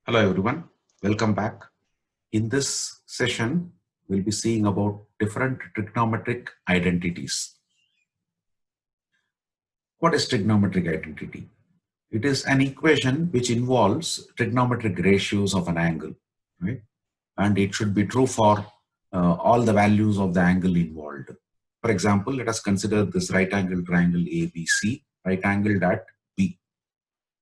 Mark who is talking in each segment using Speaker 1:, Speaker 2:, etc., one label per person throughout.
Speaker 1: Hello everyone, welcome back. In this session, we'll be seeing about different trigonometric identities. What is trigonometric identity? It is an equation which involves trigonometric ratios of an angle, right? And it should be true for all the values of the angle involved. For example, let us consider this right angle triangle ABC, right angled at B.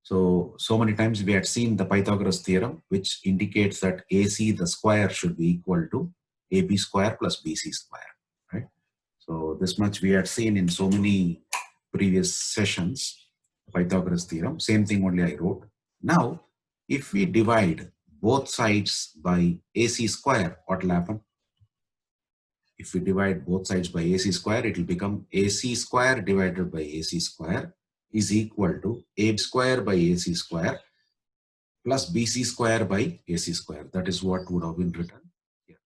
Speaker 1: So many times we had seen the Pythagoras theorem, which indicates that AC, the square, should be equal to AB square plus BC square, right? So this much we had seen in so many previous sessions, Pythagoras theorem, same thing only I wrote. Now, if we divide both sides by AC square, what will happen? If we divide both sides by AC square, it will become AC square divided by AC square is equal to AB square by AC square plus BC square by AC square. That is what would have been written here.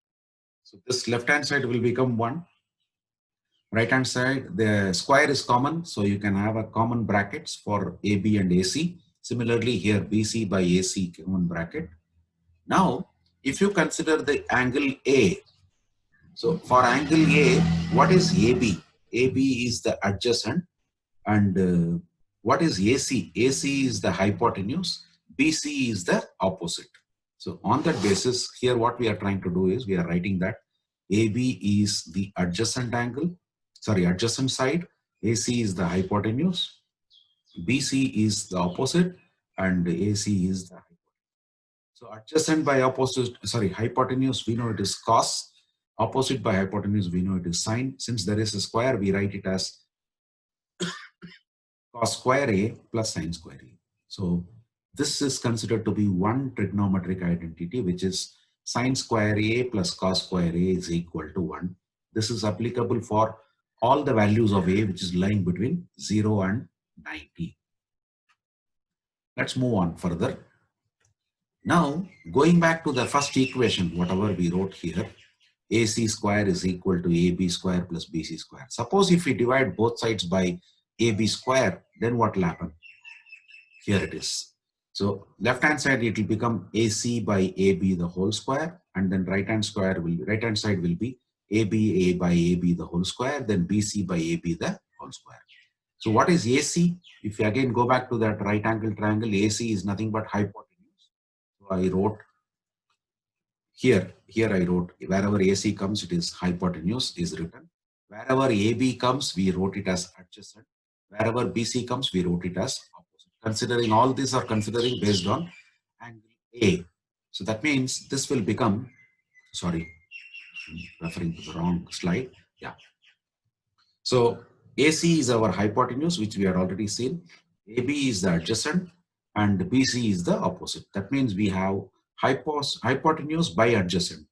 Speaker 1: So this left hand side will become 1. Right hand side, the square is common, so you can have a common brackets for AB and AC. Similarly here, BC by AC common bracket. Now, if you consider the angle A, so for angle A, what is AB? AB is the adjacent, and what is AC? AC is the hypotenuse, BC is the opposite. So on that basis, here what we are trying to do is we are writing that AB is the adjacent side, AC is the hypotenuse, BC is the opposite, and AC is the hypotenuse. So adjacent by hypotenuse, we know it is cos. Opposite by hypotenuse, we know it is sine. Since there is a square, we write it as cos square A plus sine square A. So this is considered to be one trigonometric identity, which is sine square A plus cos square A is equal to 1. This is applicable for all the values of A, which is lying between 0 and 90. Let's move on further. Now, going back to the first equation, whatever we wrote here, AC square is equal to AB square plus BC square. Suppose if we divide both sides by AB square, then what will happen? Here it is. So left hand side, it will become AC by AB the whole square, and then right hand side will be AB A by AB the whole square, then BC by AB the whole square. So what is AC? If you again go back to that right angle triangle, AC is nothing but hypotenuse. So I wrote here I wrote wherever AC comes, it is hypotenuse is written. Wherever AB comes, we wrote it as adjacent. Wherever BC comes, we wrote it as opposite. Considering all these are considering based on angle A. So that means this will become, sorry, I'm referring to the wrong slide. Yeah. So AC is our hypotenuse, which we had already seen. AB is the adjacent and BC is the opposite. That means we have hypotenuse by adjacent.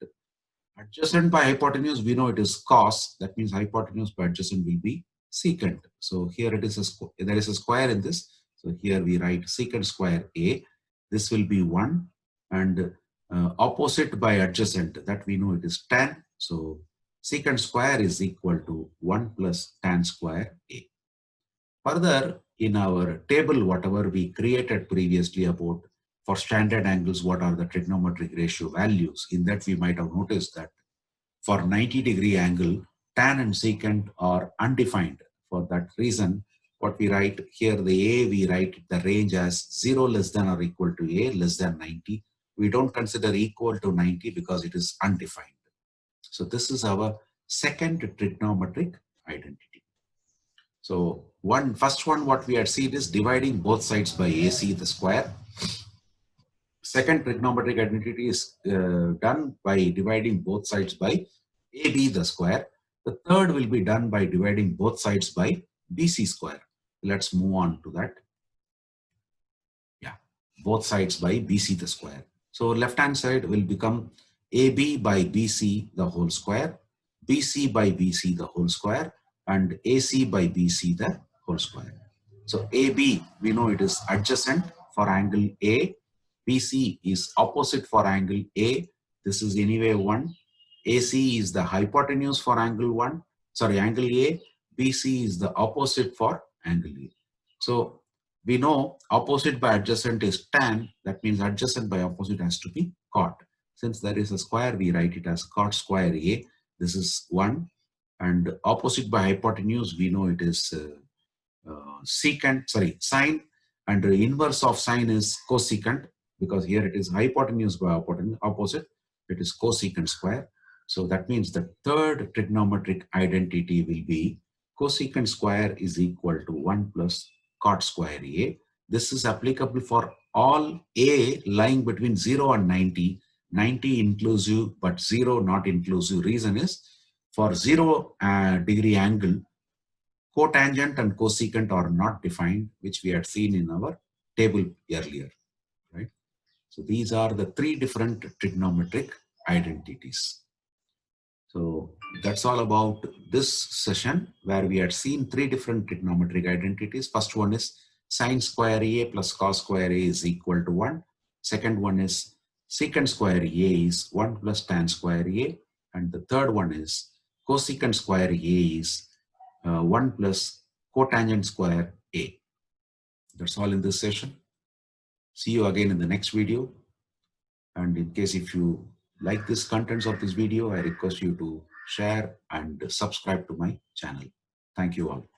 Speaker 1: Adjacent by hypotenuse, we know it is cos. That means hypotenuse by adjacent will be secant. So here it is there is a square in this. So here we write secant square A. This will be 1, and opposite by adjacent, that we know it is tan. So secant square is equal to 1 plus tan square A. Further, in our table, whatever we created previously about for standard angles, what are the trigonometric ratio values? In that, we might have noticed that for 90-degree angle, tan and secant are undefined. For that reason, what we write here, the A, we write the range as 0 less than or equal to A less than 90. We don't consider equal to 90 because it is undefined. So this is our second trigonometric identity. So first one, what we had seen is dividing both sides by AC, the square. Second trigonometric identity is done by dividing both sides by AB, the square. The third will be done by dividing both sides by BC square. Let's move on to that. Yeah, both sides by BC, the square. So left hand side will become AB by BC, the whole square, BC by BC, the whole square, and AC by BC, the whole square. So AB, we know it is adjacent for angle A. BC is opposite for angle A. This is anyway 1. AC is the hypotenuse for angle A. BC is the opposite for angle A. So we know opposite by adjacent is tan. That means adjacent by opposite has to be cot. Since there is a square, we write it as cot square A. This is 1. And opposite by hypotenuse, we know it is sine, and the inverse of sine is cosecant, because here it is hypotenuse by opposite, it is cosecant square. So that means the third trigonometric identity will be cosecant square is equal to 1 plus cot square A. This is applicable for all A lying between 0 and 90, 90 inclusive but 0 not inclusive. Reason is for 0 degree angle, cotangent and cosecant are not defined, which we had seen in our table earlier, right? So these are the 3 different trigonometric identities. So that's all about this session, where we had seen 3 different trigonometric identities. First one is sine square A plus cos square A is equal to 1. Second one is secant square A is 1 plus tan square A. And the third one is cosecant square A is 1 plus cotangent square A. That's all in this session. See you again in the next video. And in case if you like this contents of this video, I request you to share and subscribe to my channel. Thank you all.